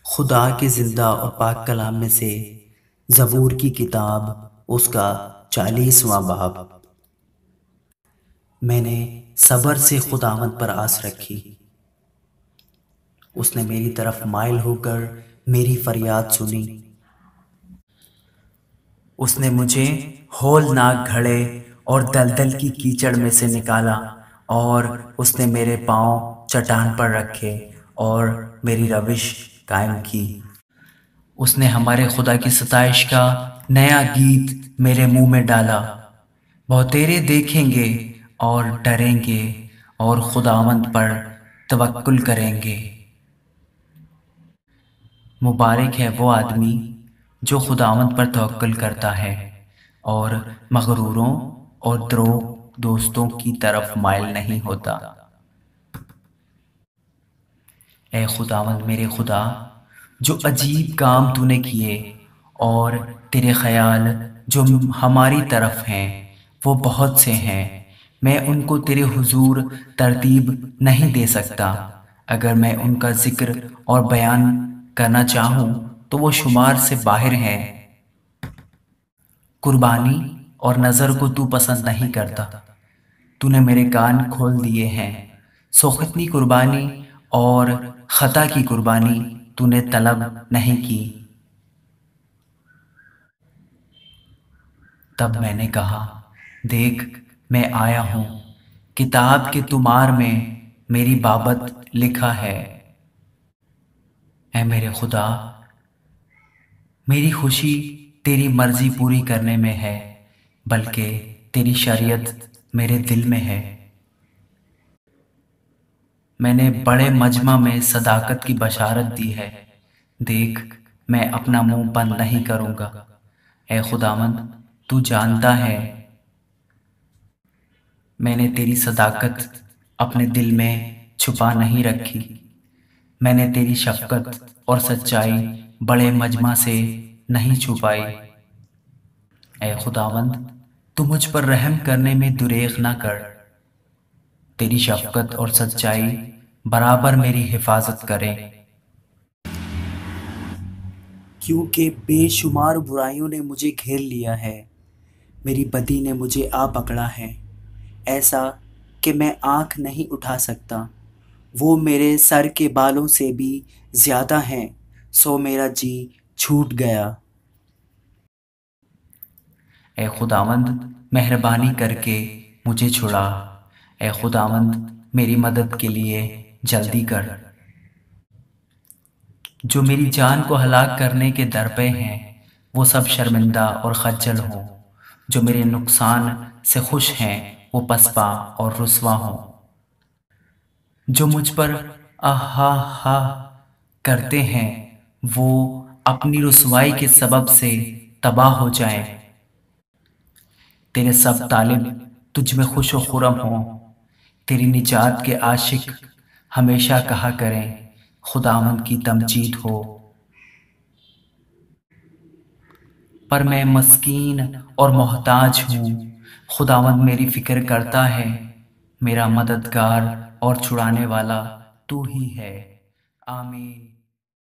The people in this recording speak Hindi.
खुदा के जिंदा और पाक कलाम में से ज़बूर की किताब उसका 40वां बाब। मैंने सब्र से खुदावंद पर आस रखी। उसने मेरी तरफ माइल होकर मेरी फरियाद सुनी। उसने मुझे होलनाक घड़े और दलदल की कीचड़ में से निकाला, और उसने मेरे पांव चट्टान पर रखे और मेरी रविश कायम की। उसने हमारे खुदा की सताइश का नया गीत मेरे मुंह में डाला। बहुतेरे देखेंगे और डरेंगे और खुदावंद पर तवक्कुल करेंगे। मुबारक है वो आदमी जो खुदावंद पर तवक्कुल करता है और मगरूरों और द्रोह दोस्तों की तरफ माइल नहीं होता। ए खुदावंद मेरे खुदा, जो अजीब काम तूने किए और तेरे ख्याल जो हमारी तरफ हैं वो बहुत से हैं। मैं उनको तेरे हुजूर तरतीब नहीं दे सकता। अगर मैं उनका जिक्र और बयान करना चाहूँ तो वो शुमार से बाहर हैं। कुर्बानी और नज़र को तू पसंद नहीं करता। तूने मेरे कान खोल दिए हैं। सोखतनी कुर्बानी और खता की कुर्बानी तूने तलब नहीं की। तब मैंने कहा, देख मैं आया हूँ, किताब के तुमार में मेरी बाबत लिखा है। ऐ मेरे खुदा, मेरी खुशी तेरी मर्जी पूरी करने में है, बल्कि तेरी शरीयत मेरे दिल में है। मैंने बड़े मजमा में सदाकत की बशारत दी है। देख मैं अपना मुंह बंद नहीं करूँगा। ऐ खुदावंद, तू जानता है मैंने तेरी सदाकत अपने दिल में छुपा नहीं रखी। मैंने तेरी शफकत और सच्चाई बड़े मजमा से नहीं छुपाई। ऐ खुदावंद, तू मुझ पर रहम करने में दुरेग ना कर। तेरी शफकत और सच्चाई बराबर मेरी हिफाजत करें, क्योंकि बेशुमार बुराइयों ने मुझे घेर लिया है। मेरी बदी ने मुझे आ पकड़ा है, ऐसा कि मैं आँख नहीं उठा सकता। वो मेरे सर के बालों से भी ज़्यादा हैं, सो मेरा जी छूट गया। ए खुदावंद, मेहरबानी करके मुझे छुड़ा। ए खुदावंद, मेरी मदद के लिए जल्दी कर। जो मेरी जान को हलाक करने के दर पे हैं वो सब शर्मिंदा और खज्जल हों। जो मेरे नुकसान से खुश हैं वो पसपा और रुसवा हों। जो मुझ पर आहा हा करते हैं वो अपनी रुसवाई के सबब से तबाह हो जाएं। तेरे सब तालिब तुझ में खुश व खुरम हों। तेरी निजात के आशिक हमेशा कहा करें, खुदावंद की तमजीद हो। पर मैं मस्कीन और मोहताज हूँ। खुदावंद मेरी फिक्र करता है। मेरा मददगार और छुड़ाने वाला तू ही है। आमीन।